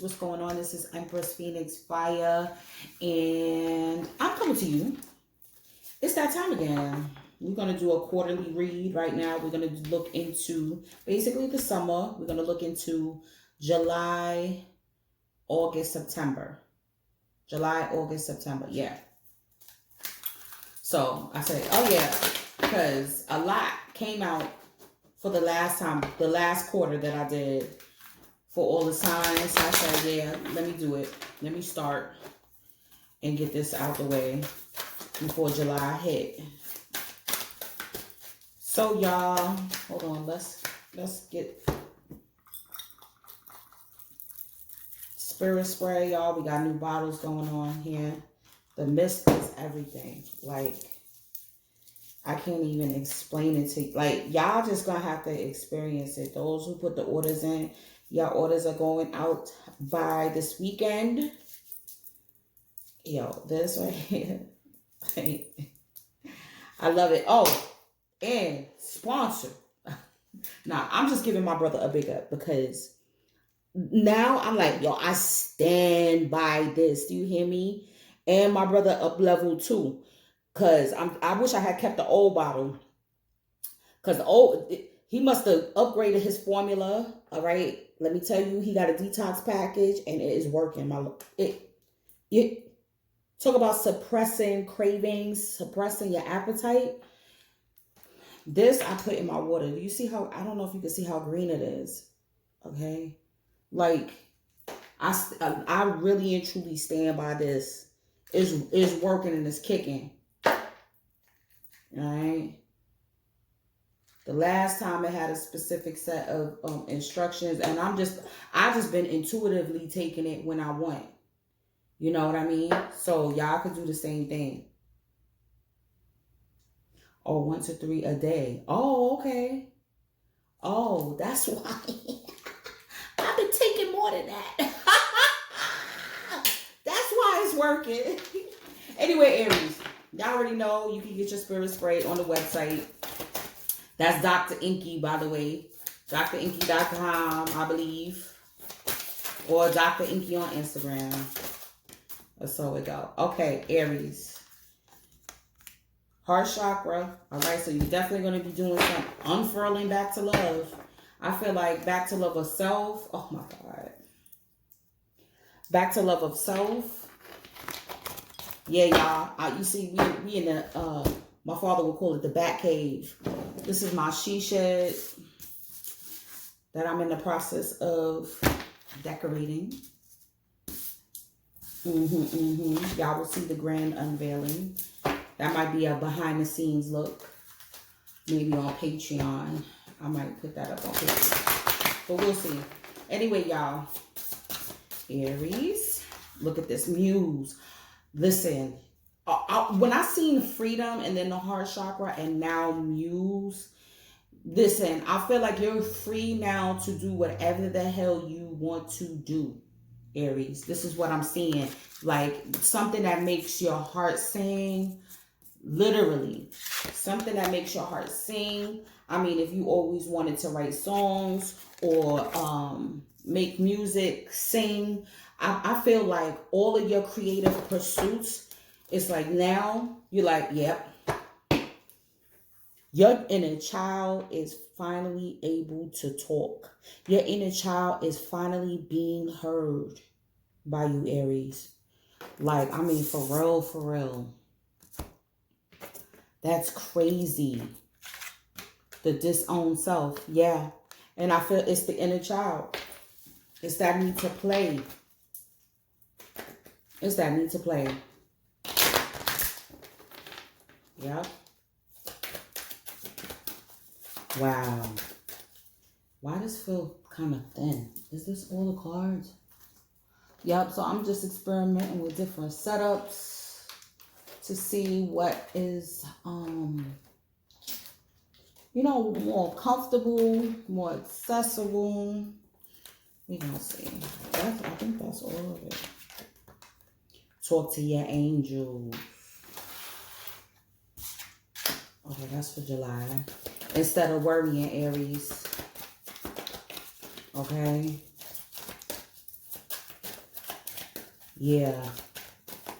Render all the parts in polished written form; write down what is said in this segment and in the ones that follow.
what's going on? This is Empress Phoenix Fire, and I'm coming to you. It's that time again. We're going to do a quarterly read right now. We're going to look into basically the summer. We're going to look into July, August, September. July, August, September. Yeah. So I say, oh yeah, because a lot came out for the last quarter that I did for all the signs. I said, yeah, let me do it. Let me start and get this out the way before July hit. So y'all, hold on, let's get spirit spray, y'all. We got new bottles going on here. The mist is everything. Like, I can't even explain it to you. Like, y'all just gonna have to experience it. Those who put the orders in, your orders are going out by this weekend. Yo, this right here. I love it. Oh, and sponsor. Nah, I'm just giving my brother a big up because now I'm like, yo, I stand by this. Do you hear me? And my brother up level too. Cause I wish I had kept the old bottle. Cause he must have upgraded his formula. All right. Let me tell you, he got a detox package and it is working. It talk about suppressing cravings, suppressing your appetite. This I put in my water. Do you see how, I don't know if you can see how green it is. Okay. Like, I really and truly stand by this. It's working and it's kicking. Alright. The last time it had a specific set of instructions, and I just been intuitively taking it when I want. You know what I mean? So y'all could do the same thing. Oh, 1 to 3 a day. Oh, okay. Oh, that's why. I've been taking more than that. That's why it's working. Anyway, Aries, y'all already know you can get your spirit spray on the website. That's Dr. Inky, by the way. DrInky.com, I believe. Or Dr. Inky on Instagram. So it go. Okay, Aries. Heart chakra. All right, so you're definitely going to be doing some unfurling back to love. I feel like back to love of self. Oh, my God. Back to love of self. Yeah, y'all. You see, we in the, my father would call it the bat cave. This is my she shed that I'm in the process of decorating. Y'all will see the grand unveiling. That might be a behind the scenes look. Maybe on Patreon. I might put that up on Patreon. But we'll see. Anyway, y'all. Aries. Look at this. Muse. Listen. When I seen freedom and then the heart chakra and now Muse. Listen. I feel like you're free now to do whatever the hell you want to do. Aries. This is what I'm seeing. Like something that makes your heart sing. Literally. Something that makes your heart sing. I mean, if you always wanted to write songs or make music, sing, I feel like all of your creative pursuits, it's like now you're like, yep. Your inner child is finally able to talk. Your inner child is finally being heard by you, Aries. Like, I mean, for real, for real. That's crazy. The disowned self. Yeah. And I feel it's the inner child. It's that need to play. It's that need to play. Yep. Wow. Why does it feel kind of thin? Is this all the cards? Yep. So I'm just experimenting with different setups to see what is, you know, more comfortable, more accessible. We're going to see. I think that's all of it. Talk to your angels. Okay, that's for July. Instead of worrying, Aries. Okay? Yeah.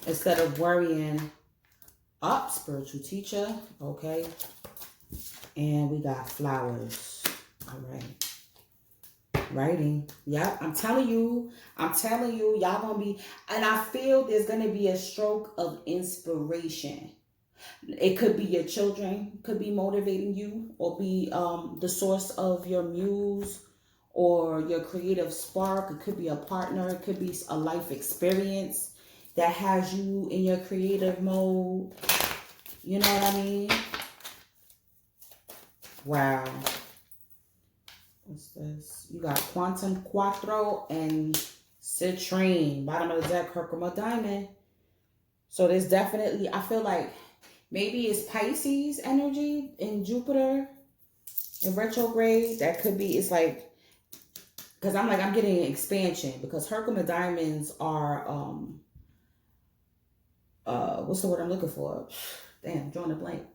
Instead of worrying, up, spiritual teacher. Okay. And we got flowers. All right. Writing. Yep. I'm telling you, y'all gonna be, and I feel there's gonna be a stroke of inspiration. It could be your children, could be motivating you, or be the source of your muse or your creative spark. It could be a partner. It could be a life experience that has you in your creative mode. You know what I mean? Wow. What's this? You got Quantum Quattro and Citrine. Bottom of the deck, Herkimer Diamond. So there's definitely, I feel like maybe it's Pisces energy in Jupiter in retrograde. That could be, it's like, because I'm getting an expansion, because Herkimer Diamonds are, what's the word I'm looking for? Damn, drawing a blank.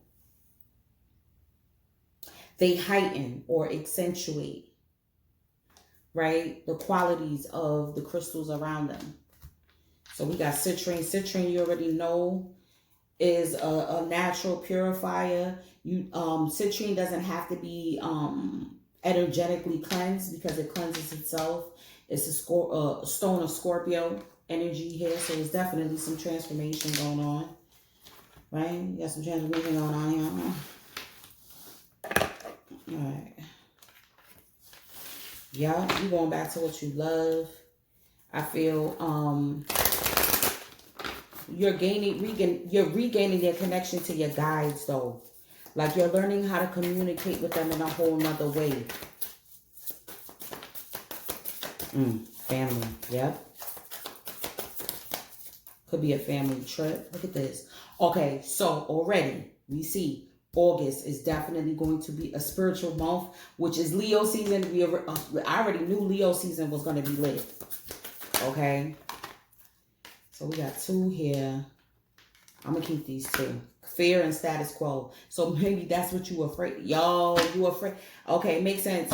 They heighten or accentuate, right, the qualities of the crystals around them. So we got citrine. Citrine, you already know, is a natural purifier. Citrine doesn't have to be energetically cleansed, because it cleanses itself. It's a stone of Scorpio energy here, so there's definitely some transformation going on, right? You got some transformation going on here. All right. Yeah, you going back to what you love. I feel you're regaining your connection to your guides, though. Like, you're learning how to communicate with them in a whole nother way. Family. Yep. Could be a family trip. Look at this. Okay, so already we see August is definitely going to be a spiritual month, which is Leo season. I already knew Leo season was going to be lit. Okay. So we got 2 here. I'm going to keep these 2. Fear and status quo. So maybe that's what you afraid. Yo, you afraid. Okay, makes sense.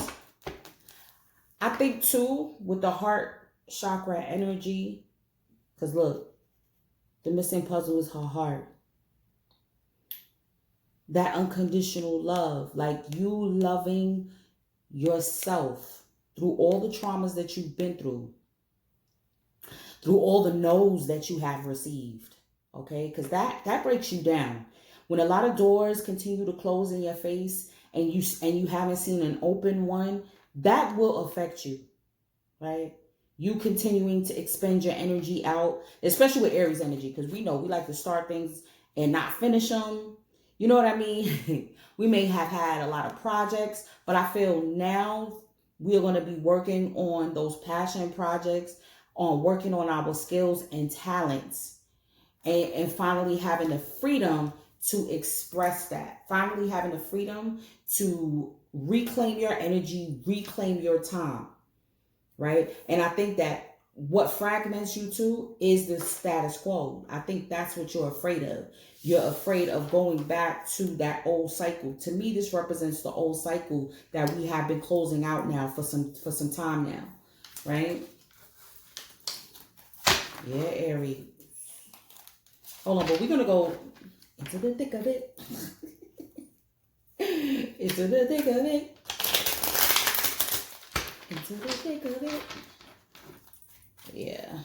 I think too, with the heart chakra energy, because look, the missing puzzle is her heart. That unconditional love, like you loving yourself through all the traumas that you've been through all the no's that you have received. Okay, because that breaks you down. When a lot of doors continue to close in your face, and you haven't seen an open one, that will affect you, right? You continuing to expend your energy out, especially with Aries energy, because we know we like to start things and not finish them. You know what I mean? We may have had a lot of projects, but I feel now we're going to be working on those passion projects, on working on our skills and talents, and finally having the freedom to express that. Finally having the freedom to reclaim your energy, reclaim your time, right? And I think that what fragments you too is the status quo. I think that's what you're afraid of. You're afraid of going back to that old cycle. To me, this represents the old cycle that we have been closing out now for some time now, right? Yeah, Aries. Hold on, but we're gonna go into the thick of it. Into the thick of it. Into the thick of it. Yeah.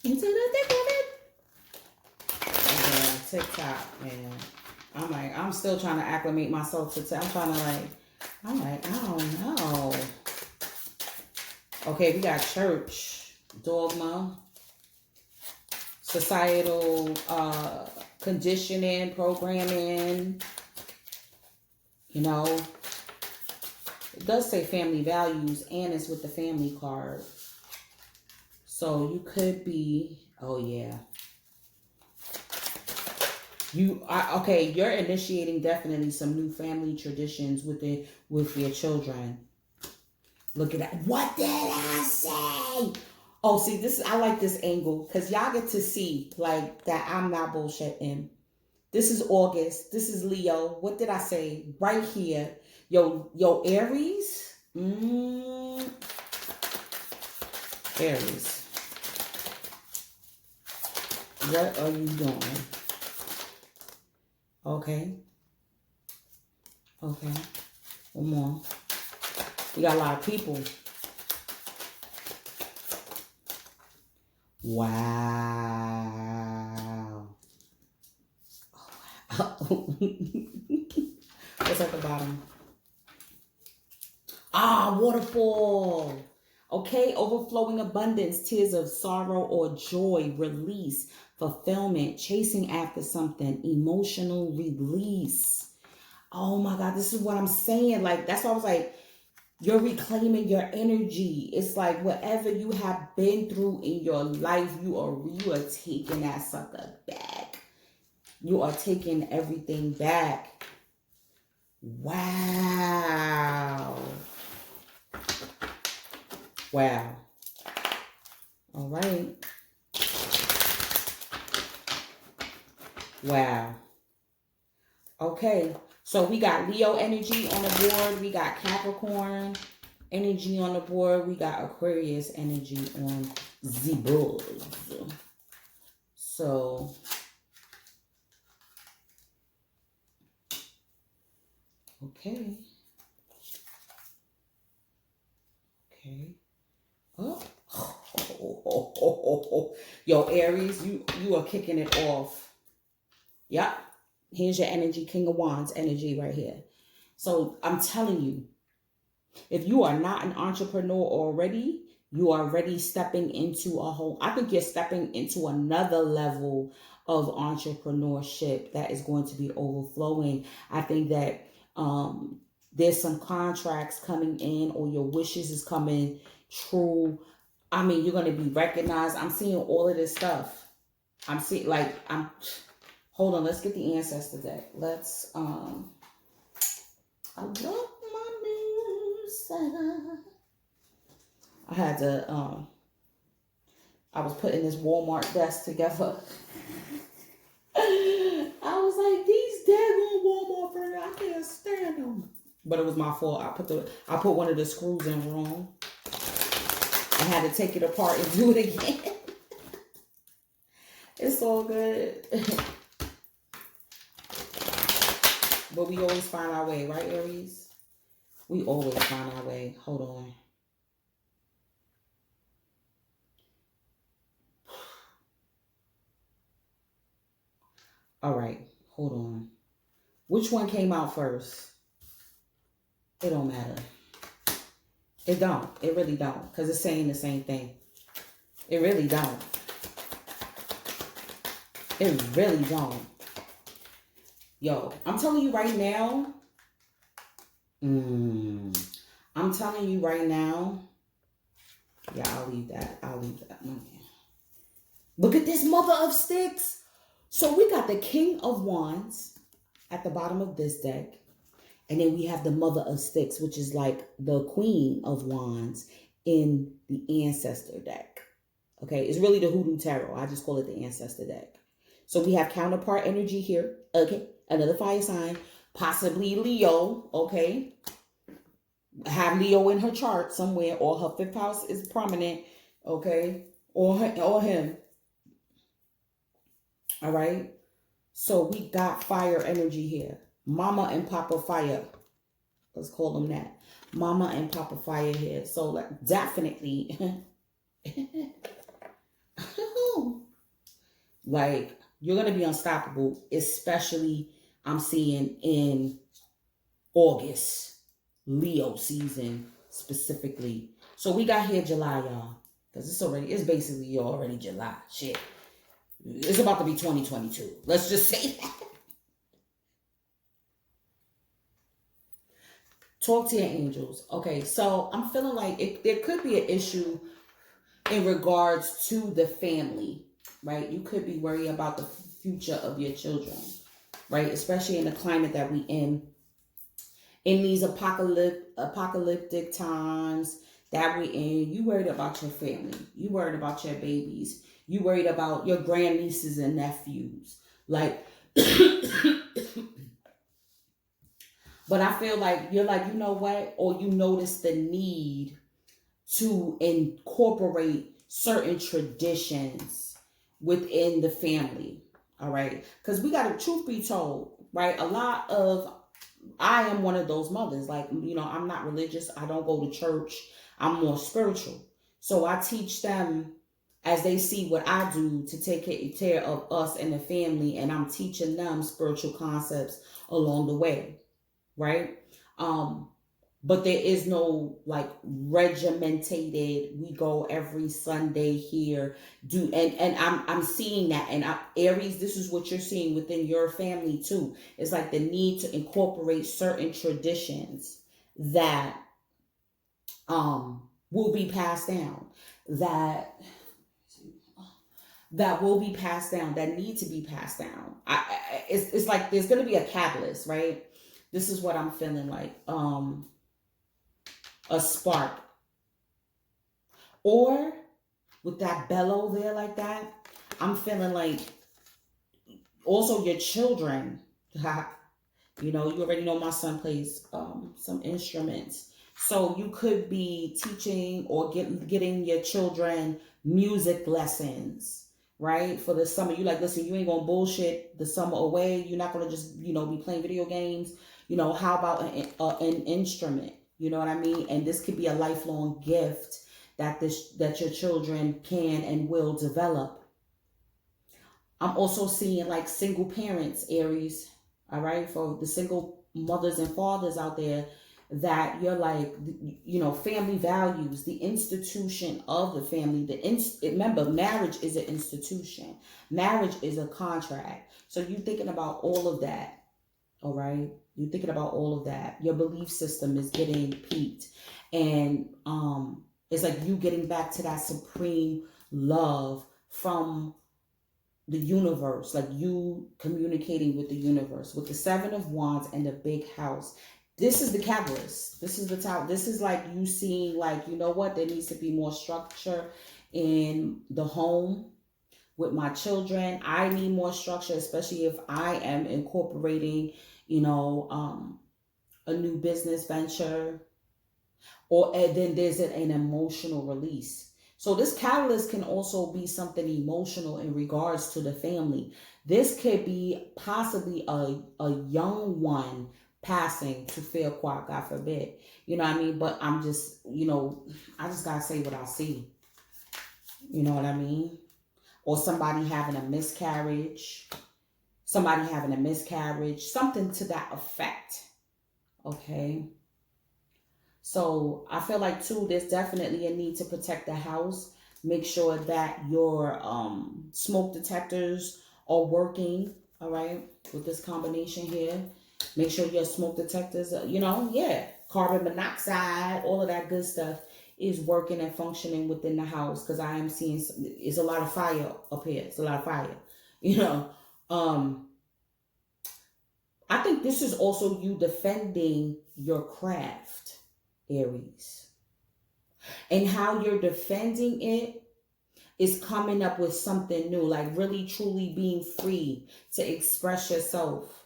Into the thick of it. Yeah, TikTok, man. I'm still trying to acclimate myself to I'm like, I don't know. Okay, we got church, dogma, societal conditioning, programming, you know. It does say family values, and it's with the family card. So you could be, oh yeah. You're initiating definitely some new family traditions with your children. Look at that. What did I say? Oh, see, I like this angle, because y'all get to see like that I'm not bullshitting. This is August. This is Leo. What did I say? Right here. Yo, Aries. Aries, what are you doing? Okay. Okay. One more. We got a lot of people. Wow. Oh, what's at the bottom? Ah, waterfall. Okay, overflowing abundance, tears of sorrow or joy, release, fulfillment, chasing after something, emotional release. Oh my God, this is what I'm saying. Like, that's why I was like, you're reclaiming your energy. It's like whatever you have been through in your life, you are taking that sucker back. You are taking everything back. Wow. Wow. All right. Wow. Okay. So we got Leo energy on the board. We got Capricorn energy on the board. We got Aquarius energy on the board. So, okay. Okay. Oh. Yo, Aries, you are kicking it off. Yep. Here's your energy, King of Wands energy right here. So I'm telling you, if you are not an entrepreneur already, you are already stepping into a whole, I think you're stepping into another level of entrepreneurship that is going to be overflowing. I think that there's some contracts coming in, or your wishes is coming true. I mean, you're going to be recognized. I'm seeing all of this stuff. I'm seeing, like, hold on, let's get the ancestor deck. Let's, I love my music. I had to, I was putting this Walmart desk together. I was like, these daggone Walmart furniture, I can't stand them. But it was my fault. I put one of the screws in wrong. I had to take it apart and do it again. It's all good. But we always find our way, right, Aries? We always find our way. Hold on. All right, hold on. Which one came out first? It don't matter. It don't. It really don't. Because it's saying the same thing. It really don't. It really don't. Yo, I'm telling you right now. I'm telling you right now. Yeah, I'll leave that. Okay. Look at this mother of sticks. So we got the King of Wands at the bottom of this deck. And then we have the Mother of Sticks, which is like the Queen of Wands in the Ancestor deck. Okay, it's really the Hoodoo Tarot. I just call it the Ancestor deck. So we have counterpart energy here. Okay, another fire sign, possibly Leo. Okay, have Leo in her chart somewhere, or her fifth house is prominent. Okay, or him. All right. So we got fire energy here. Mama and Papa Fire. Let's call them that. Mama and Papa Fire here. So like, definitely. Like, you're going to be unstoppable. Especially, I'm seeing in August. Leo season specifically. So we got here July, y'all. Because it's basically already July. Shit. It's about to be 2022. Let's just say that. Talk to your angels. Okay, so I'm feeling like there could be an issue in regards to the family, right? You could be worried about the future of your children, right? Especially in the climate that we in these apocalyptic times that we in. You worried about your family. You worried about your babies. You worried about your grandnieces and nephews. Like, but I feel like you're like, you know what? Or you notice the need to incorporate certain traditions within the family. All right. Because we got to, truth be told, right? I am one of those mothers. Like, I'm not religious. I don't go to church. I'm more spiritual. So I teach them as they see what I do to take care of us and the family. And I'm teaching them spiritual concepts along the way. Right. Um, but there is no like regimentated, we go every Sunday here, do, and I'm seeing that. And Aries, this is what you're seeing within your family too. It's like the need to incorporate certain traditions that will be passed down, that will be passed down, that need to be passed down. It's like there's going to be a catalyst, right? This is what I'm feeling like. A spark, or with that bellow there like that, I'm feeling like also your children. You already know my son plays some instruments, so you could be teaching or getting your children music lessons, right, for the summer. You like, listen, you ain't gonna bullshit the summer away. You're not gonna just be playing video games. How about an instrument? You know what I mean? And this could be a lifelong gift that your children can and will develop. I'm also seeing like single parents, Aries. All right, for the single mothers and fathers out there, that you're like, family values, the institution of the family. Remember, marriage is an institution. Marriage is a contract. So you thinking about all of that. All right, you're thinking about all of that. Your belief system is getting peaked, and it's like you getting back to that supreme love from the universe, like you communicating with the universe, with the Seven of Wands and the big house. This is the catalyst. This is the top. This is like you seeing, like, what, there needs to be more structure in the home with my children. I need more structure, especially if I am incorporating, a new business venture, or and then there's an emotional release. So this catalyst can also be something emotional in regards to the family. This could be possibly a young one passing to fail quad, God forbid. You know what I mean? But I'm just, I just gotta say what I see. You know what I mean? Or somebody having a miscarriage. Something to that effect. Okay? So I feel like too, there's definitely a need to protect the house. Make sure that your smoke detectors are working, all right, with this combination here. Make sure your smoke detectors, carbon monoxide, all of that good stuff is working and functioning within the house, because I am seeing it's a lot of fire up here. It's a lot of fire, I think this is also you defending your craft, Aries. And how you're defending it is coming up with something new, like really truly being free to express yourself.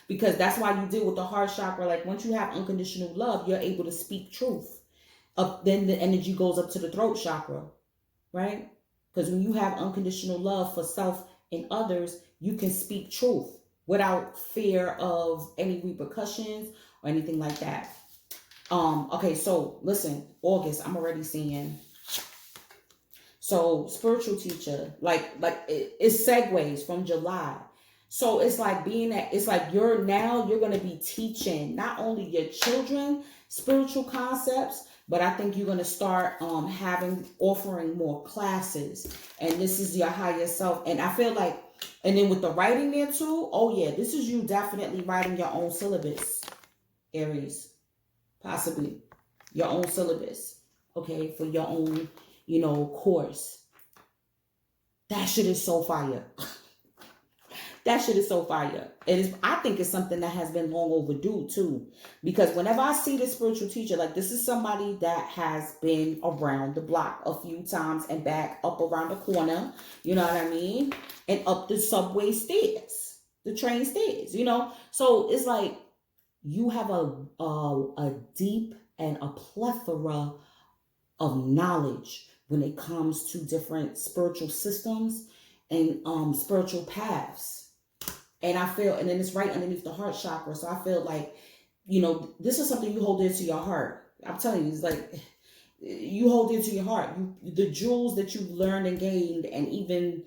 Because that's why you deal with the heart chakra. Like, once you have unconditional love, you're able to speak truth. Then the energy goes up to the throat chakra, right? Because when you have unconditional love for self and others, you can speak truth without fear of any repercussions or anything like that. Okay, so listen, August, I'm already seeing. So spiritual teacher, like it segues from July. So it's like you're going to be teaching not only your children spiritual concepts, but I think you're going to start offering more classes. And this is your higher self. And I feel like, and then with the writing there too, oh yeah, this is you definitely writing your own syllabus, Aries. Possibly your own syllabus, okay, for your own, course. That shit is so fire. That shit is so fire. I think it's something that has been long overdue too. Because whenever I see this spiritual teacher, like, this is somebody that has been around the block a few times and back up around the corner, you know what I mean? And up the subway stairs, the train stairs, So it's like, you have a deep and a plethora of knowledge when it comes to different spiritual systems and spiritual paths. And I feel, and then it's right underneath the heart chakra. So I feel like, this is something you hold dear to your heart. I'm telling you, it's like you hold dear to your heart. The jewels that you've learned and gained, and even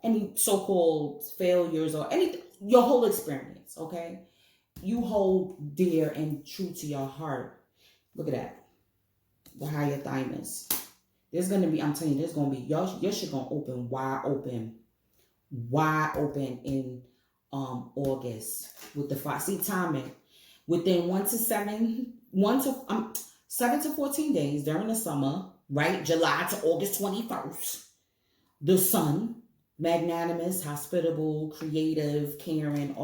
any so-called failures or anything, your whole experience, okay? You hold dear and true to your heart. Look at that. The higher thymus. There's going to be, I'm telling you, there's going to be, your shit going to open wide open in August with the fire. See, timing. Within 7 to 14 days during the summer, right? July to August 21st. The sun, magnanimous, hospitable, creative, caring,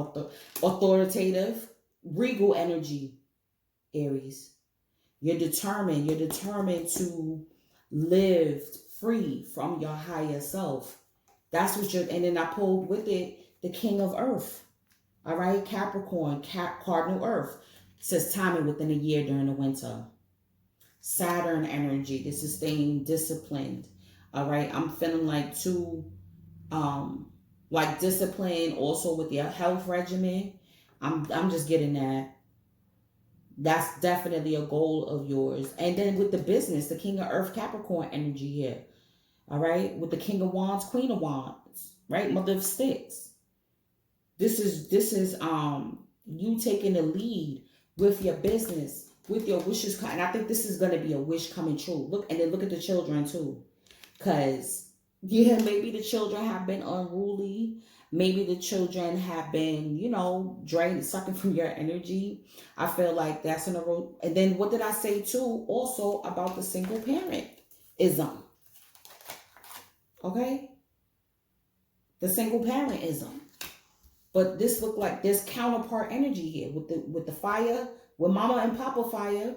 authoritative, regal energy, Aries. You're determined to live free from your higher self. That's what and then I pulled with it the King of Earth. All right, Capricorn, Cardinal Earth. Says timing within a year during the winter. Saturn energy, this is staying disciplined. All right, I'm feeling like like discipline also with your health regimen. I'm just getting that. That's definitely a goal of yours. And then with the business, the King of Earth, Capricorn energy here. All right, with the King of Wands, Queen of Wands, right? Mother of Sticks. This is you taking the lead with your business, with your wishes, and I think this is going to be a wish coming true. Look, and then look at the children too, because maybe the children have been unruly. Maybe the children have been, drained, sucking from your energy. I feel like that's in a row. And then what did I say too? Also about the single parentism. Okay, the single parentism. But this looked like there's counterpart energy here with the fire, with Mama and Papa fire,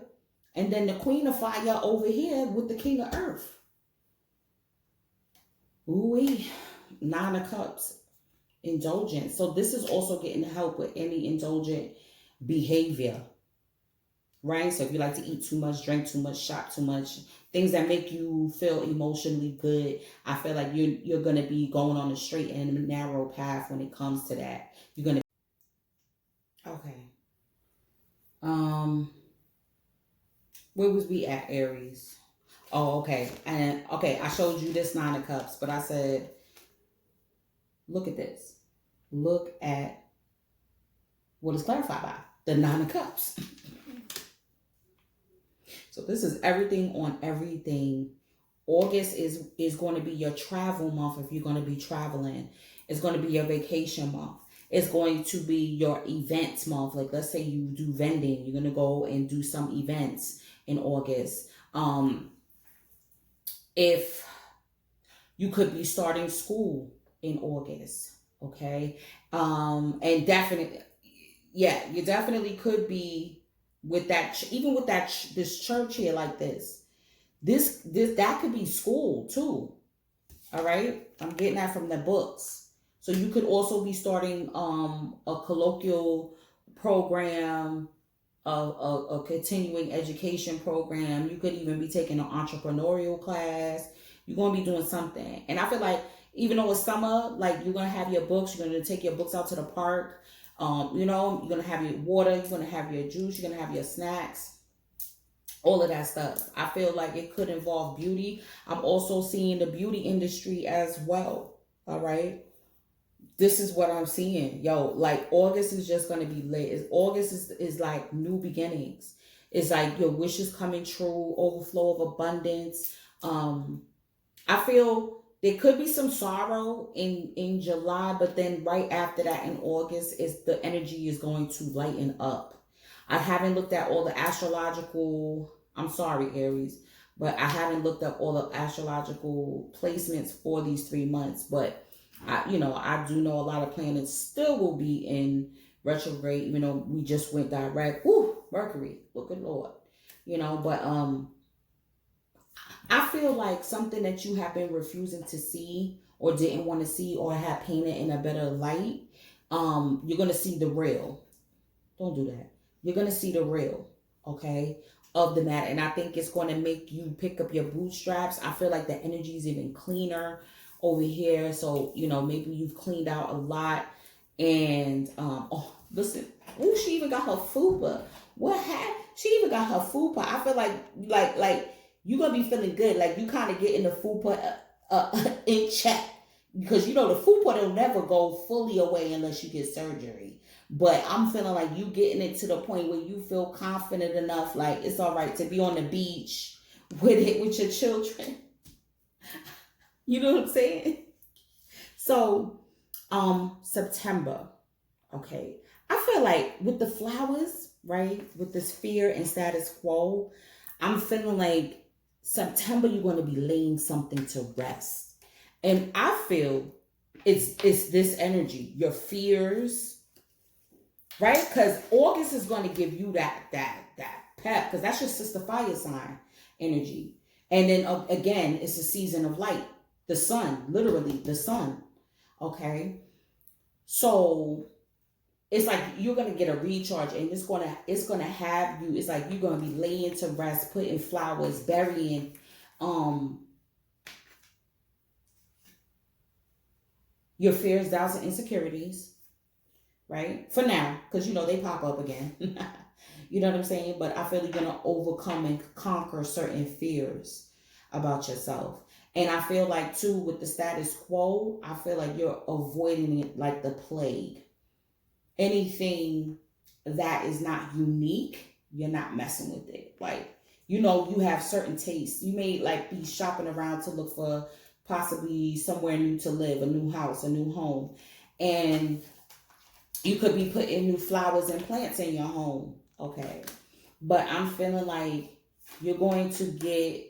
and then the Queen of Fire over here with the King of Earth. Ooh-wee. 9 of Cups. Indulgence. So this is also getting help with any indulgent behavior. Right? So if you like to eat too much, drink too much, shop too much, things that make you feel emotionally good, I feel like you're going to be going on a straight and narrow path when it comes to that. You're going to. Okay. Where was we at, Aries? Oh, okay. And okay, I showed you this 9 of Cups, but I said, look at this. Look at what is clarified by the 9 of Cups. So this is everything on everything. August is going to be your travel month if you're going to be traveling. It's going to be your vacation month. It's going to be your events month. Like, let's say you do vending. You're going to go and do some events in August. If you could be starting school in August, okay? And definitely, yeah, you definitely could be with that, even with that, this church here like this, that could be school too. All right. I'm getting that from the books. So you could also be starting, a colloquial program, a continuing education program. You could even be taking an entrepreneurial class. You're going to be doing something. And I feel like even though it's summer, like you're going to have your books, you're going to take your books out to the park. You're going to have your water, you're going to have your juice, you're going to have your snacks, all of that stuff. I feel like it could involve beauty. I'm also seeing the beauty industry as well. All right. This is what I'm seeing. Yo, like August is just going to be lit. August is like new beginnings. It's like your wishes coming true, overflow of abundance. I feel there could be some sorrow in July, but then right after that in August is the energy is going to lighten up. I haven't looked at all the astrological, I'm sorry, Aries, but I haven't looked up all the astrological placements for these 3 months. But I do know a lot of planets still will be in retrograde, even though we just went direct. Woo, Mercury, look at Lord. But I feel like something that you have been refusing to see or didn't want to see or had painted in a better light, you're going to see the real. Don't do that. You're going to see the real, okay? of the matter. And I think it's going to make you pick up your bootstraps. I feel like the energy is even cleaner over here. So, maybe you've cleaned out a lot. And, oh, listen. Oh, she even got her fupa. What happened? She even got her fupa. I feel like you're going to be feeling good. Like you kind of getting the fupa in check. Because, the fupa will never go fully away unless you get surgery. But I'm feeling like you getting it to the point where you feel confident enough, like it's all right to be on the beach with your children. You know what I'm saying? So, September, okay. I feel like with the flowers, right, with this fear and status quo, I'm feeling like September you're going to be laying something to rest, and I feel it's this energy, your fears, right? Because August is going to give you that pep, because that's your sister fire sign energy. And then again, it's a season of light, the sun, literally the sun. Okay, so it's like you're gonna get a recharge, and it's gonna have you. It's like you're gonna be laying to rest, putting flowers, burying, your fears, doubts, and insecurities, right? For now, because they pop up again. You know what I'm saying? But I feel you're gonna overcome and conquer certain fears about yourself. And I feel like too with the status quo, I feel like you're avoiding it like the plague. Anything that is not unique, you're not messing with it. Like, you have certain tastes. You may like be shopping around to look for possibly somewhere new to live, a new house, a new home. And you could be putting new flowers and plants in your home. Okay. But I'm feeling like you're going to get,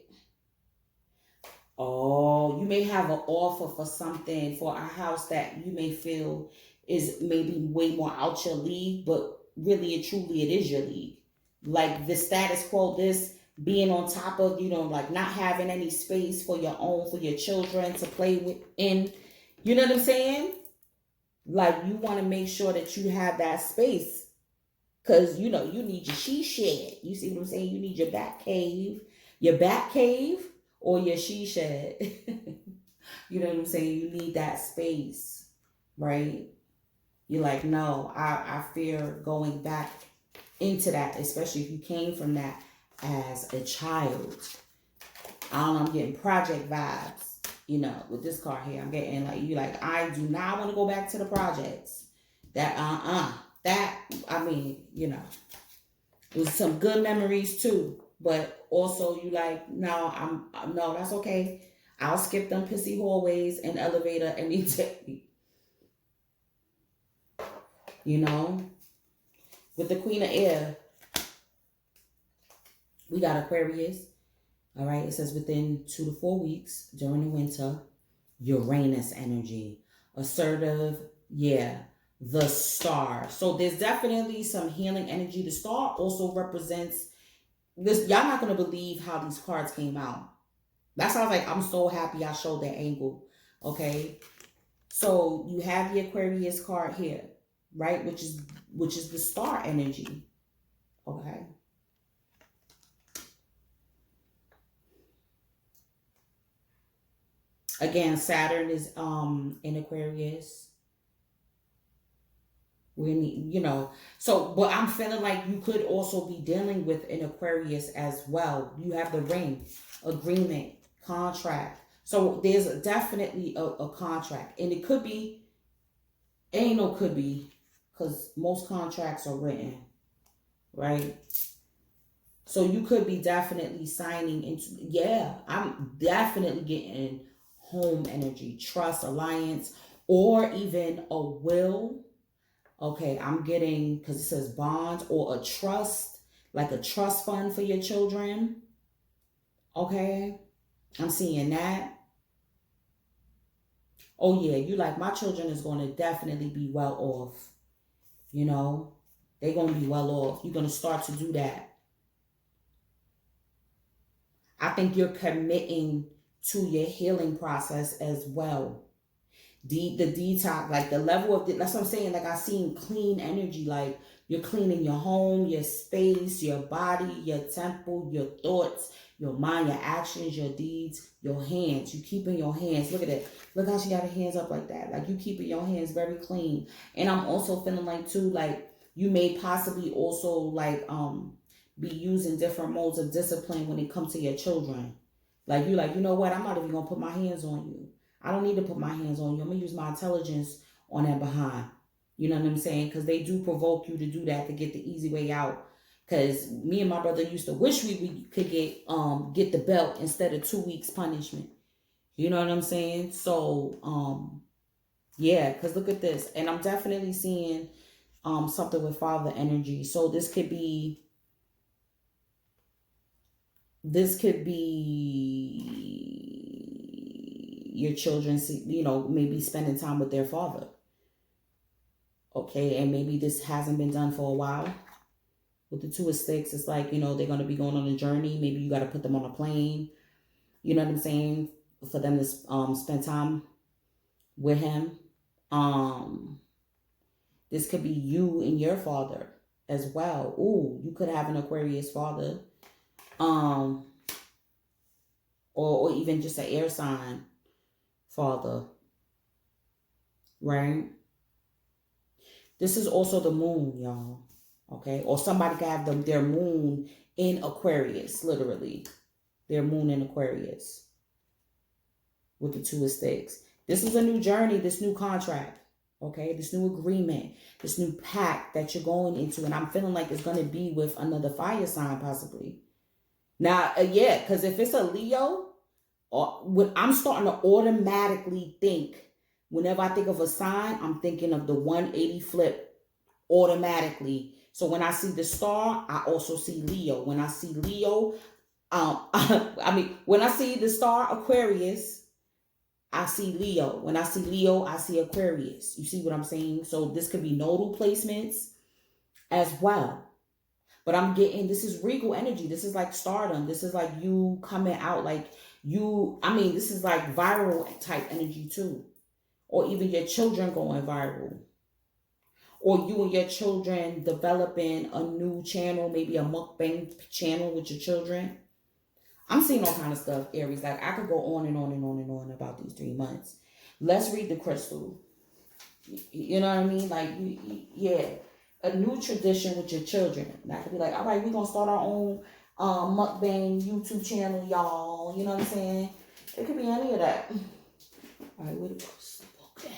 you may have an offer for something, for a house that you may feel is maybe way more out your league, but really and truly it is your league. Like the status quo, this being on top of, like not having any space for your own, for your children to play with in, you know what I'm saying? Like you want to make sure that you have that space, because you need your she shed. You see what I'm saying? You need your back cave, or your she shed. You know what I'm saying? You need that space, right? You're like, no, I fear going back into that, especially if you came from that as a child. I don't know, I'm getting project vibes, with this card here. I'm getting like, I do not want to go back to the projects. It was some good memories too. But also you like, no, no, that's okay. I'll skip them pissy hallways and elevator any day. With the Queen of Air, we got Aquarius. All right, it says within 2 to 4 weeks during the winter, Uranus energy, assertive, the star. So there's definitely some healing energy. The star also represents this. Y'all not gonna believe how these cards came out. That's why I was like, I'm so happy I showed that angle. Okay, so you have the Aquarius card here, right? Which is the star energy. Okay. Again, Saturn is in Aquarius. But I'm feeling like you could also be dealing with an Aquarius as well. You have the ring, agreement, contract. So there's definitely a contract. And it could be, ain't no could be, because most contracts are written, right? So you could be definitely signing into, I'm definitely getting home energy, trust, alliance, or even a will. Okay, I'm getting, because it says bond or a trust, like a trust fund for your children. Okay, I'm seeing that. Oh yeah, you like, my children is going to definitely be well off. They're going to be well off. You're going to start to do that. I think you're committing to your healing process as well. The detox, like the level of that's what I'm saying. Like I seen clean energy, like you're cleaning your home, your space, your body, your temple, your thoughts, your mind, your actions, your deeds, your hands. You keeping your hands. Look at it. Look how she got her hands up like that. Like you keeping your hands very clean. And I'm also feeling like too, like you may possibly also like be using different modes of discipline when it comes to your children. Like you know what? I'm not even gonna put my hands on you. I don't need to put my hands on you. I'm gonna use my intelligence on that behind. You know what I'm saying? Because they do provoke you to do that to get the easy way out. Because me and my brother used to wish we could get the belt instead of 2 weeks punishment. You know what I'm saying? So yeah, because look at this, and I'm definitely seeing something with father energy. So this could be your children, maybe spending time with their father. Okay, and maybe this hasn't been done for a while. With the Two of Sticks, it's like, they're going to be going on a journey. Maybe you got to put them on a plane. You know what I'm saying? For them to spend time with him. This could be you and your father as well. Ooh, you could have an Aquarius father. Or even just an air sign father. Right? This is also the moon, y'all. Okay? Or somebody could have their moon in Aquarius, literally. Their moon in Aquarius. With the Two of Sticks. This is a new journey, this new contract. Okay? This new agreement. This new pact that you're going into. And I'm feeling like it's going to be with another fire sign, possibly. Now, yeah, because if it's a Leo, I'm starting to automatically think, whenever I think of a sign, I'm thinking of the 180 flip automatically. So when I see the star, I also see Leo. When I see Leo, when I see the star Aquarius, I see Leo. When I see Leo, I see Aquarius. You see what I'm saying? So this could be nodal placements as well. But I'm getting, this is regal energy. This is like stardom. This is like you coming out like this is like viral type energy too. Or even your children going viral. Or you and your children developing a new channel, maybe a mukbang channel with your children. I'm seeing all kind of stuff, Aries. Like I could go on and on and on and on about these 3 months. Let's read the crystal. You know what I mean? Like, yeah. A new tradition with your children. That could be like, all right, we're going to start our own mukbang YouTube channel, y'all. You know what I'm saying? It could be any of that. All right, where the crystal book at?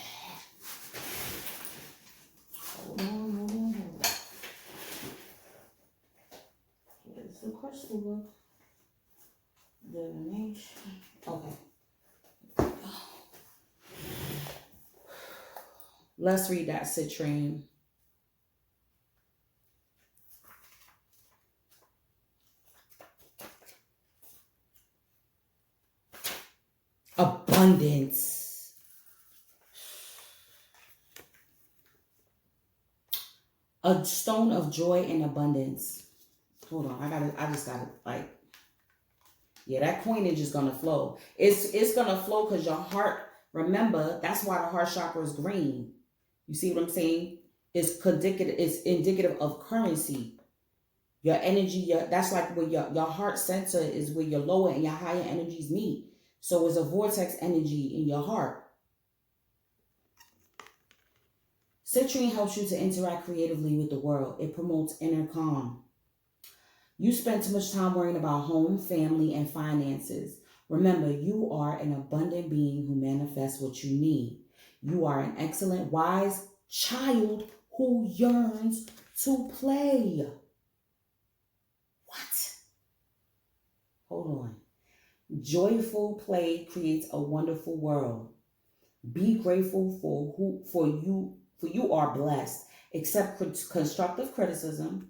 Hold on. Where's the crystal book? Divination. Okay. Let's read that citrine. Abundance. A stone of joy and abundance. Hold on, I just gotta yeah, that coinage is gonna flow. It's gonna flow because your heart, remember, that's why the heart chakra is green. You see what I'm saying? It's indicative of currency. Your energy, that's like where your heart center is, where your lower and your higher energies meet. So it's a vortex energy in your heart. Citrine helps you to interact creatively with the world. It promotes inner calm. You spend too much time worrying about home, family, and finances. Remember, you are an abundant being who manifests what you need. You are an excellent, wise child who yearns to play. What? Hold on. Joyful play creates a wonderful world. Be grateful for you are blessed. Accept constructive criticism.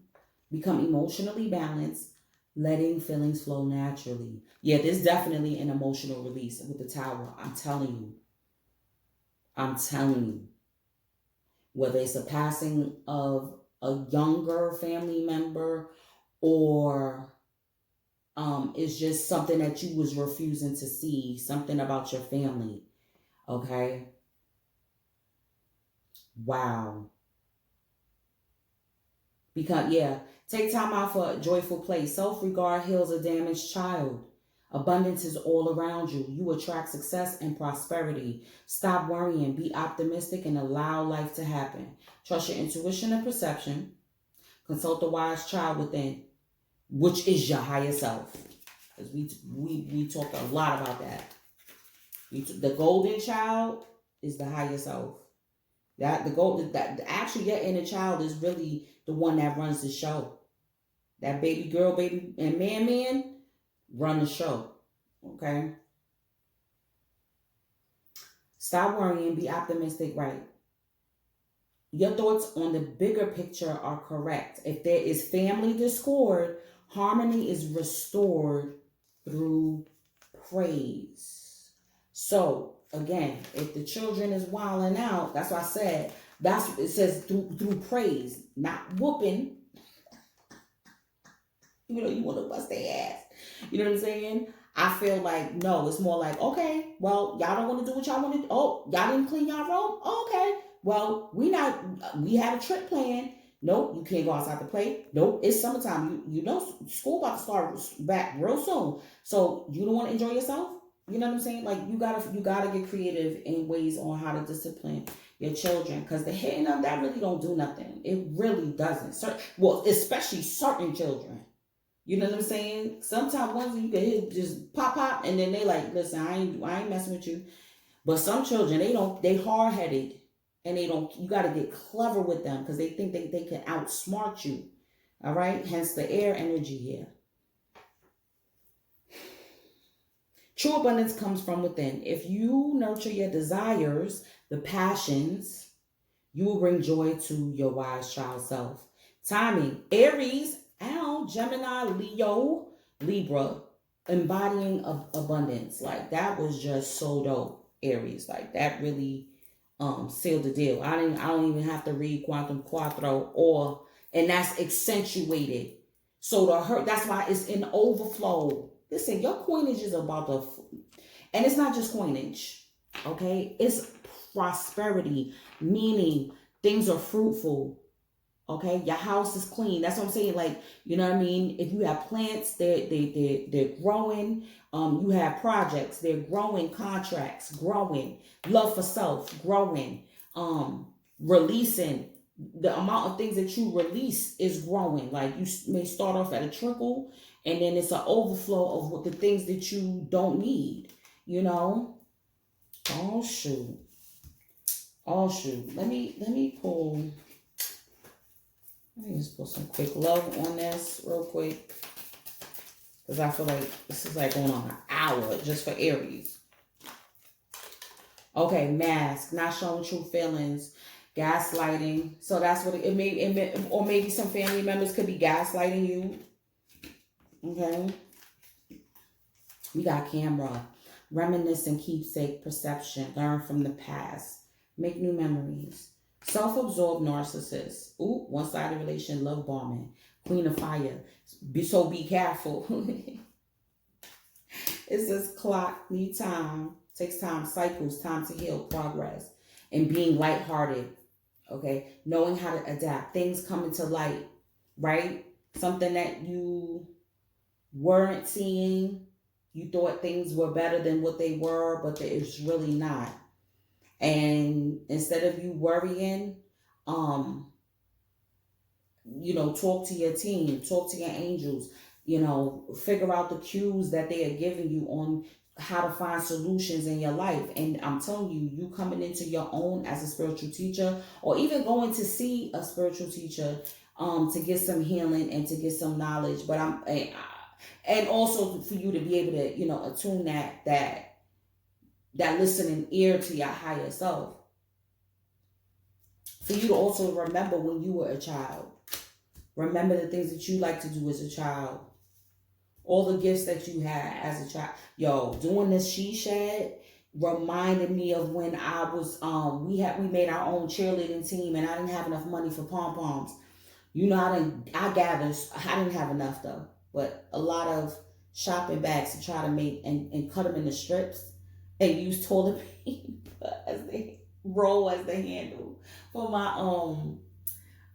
Become emotionally balanced. Letting feelings flow naturally. Yeah, there's definitely an emotional release with the Tower. I'm telling you. Whether it's a passing of a younger family member, or it's just something that you was refusing to see, something about your family. Okay? Wow. Because, yeah, take time out for a joyful play. Self regard heals a damaged child. Abundance is all around you. You attract success and prosperity. Stop worrying, be optimistic, and allow life to happen. Trust your intuition and perception. Consult the wise child within, which is your higher self. Because we talked a lot about that. The golden child is the higher self. That the gold that actually your inner child is really the one that runs the show. That baby girl, baby and man run the show. Okay. Stop worrying, be optimistic, right? Your thoughts on the bigger picture are correct. If there is family discord, harmony is restored through praise. So again, if the children is wilding out, that's why I said that's it says through praise, not whooping. You want to bust their ass. You know what I'm saying? I feel like no, it's more like, okay, well, y'all don't want to do what y'all want to do. Oh, y'all didn't clean y'all room? Okay. Well, we had a trip planned. Nope, you can't go outside to play. Nope, it's summertime. You know school about to start back real soon. So you don't want to enjoy yourself? You know what I'm saying? Like you gotta get creative in ways on how to discipline your children, because the hitting of that really don't do nothing. It really doesn't. Well, especially certain children. You know what I'm saying? Sometimes ones you can hit just pop, and then they like, listen, I ain't messing with you. But some children, they hard headed, and they don't. You got to get clever with them because they think they can outsmart you. All right, hence the air energy here. True abundance comes from within. If you nurture your desires, the passions, you will bring joy to your wise child self. Timing, Aries, Gemini, Leo, Libra, embodying of abundance. Like that was just so dope, Aries. Like that really sealed the deal. I don't even have to read Quantum Quattro and that's accentuated. So that's why it's in overflow. Listen, your coinage is about and it's not just coinage, okay? It's prosperity, meaning things are fruitful. Okay, your house is clean. That's what I'm saying. Like, you know what I mean? If you have plants, they're growing. You have projects, they're growing, contracts, growing, love for self, growing, releasing. The amount of things that you release is growing. Like you may start off at a trickle, and then it's an overflow of what the things that you don't need. You know? Oh shoot. Oh shoot. Let me pull. Let me just put some quick love on this real quick. Because I feel like this is like going on an hour just for Aries. Okay, mask, not showing true feelings, gaslighting. So that's what it may, or maybe some family members could be gaslighting you. Okay. We got camera, reminisce and keepsake perception, learn from the past, make new memories. Self-absorbed narcissist. Ooh, one-sided relation, love bombing. Queen of fire. Be careful. It says clock, need time, takes time, cycles, time to heal, progress, and being lighthearted. Okay, knowing how to adapt. Things coming to light, right? Something that you weren't seeing. You thought things were better than what they were, but it's really not. And instead of you worrying, talk to your team, talk to your angels, figure out the cues that they are giving you on how to find solutions in your life. And I'm telling you, you coming into your own as a spiritual teacher, or even going to see a spiritual teacher, to get some healing and to get some knowledge. But and also for you to be able to, attune that listening ear to your higher self. For you to also remember when you were a child. Remember the things that you like to do as a child. All the gifts that you had as a child. Yo, doing this she shed reminded me of when I was we made our own cheerleading team, and I didn't have enough money for pom-poms. I gathered, I didn't have enough though, but a lot of shopping bags to try to make and cut them into strips and use toilet paper as they roll as the handle for my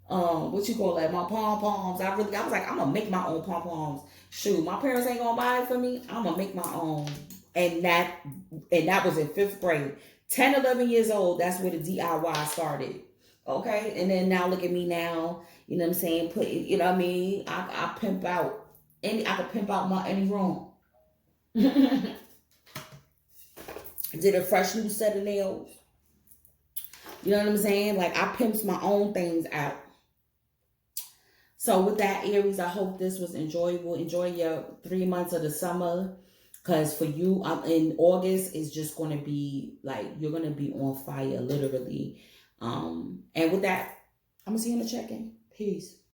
what you call that, my pom poms. I was like, I'm gonna make my own pom poms. Shoot, my parents ain't gonna buy it for me. I'm gonna make my own. And that was in fifth grade. 10, 11 years old, that's where the DIY started. Okay, and then now look at me now. You know what I'm saying? Put, you know what I mean? I pimp out I could pimp out my any room. Did a fresh new set of nails. You know what I'm saying? Like I pimps my own things out. So with that, Aries, I hope this was enjoyable. Enjoy your 3 months of the summer. Cause for you, I'm in August, it's just gonna be like you're gonna be on fire, literally. And with that, I'm gonna see you in the check-in. Peace.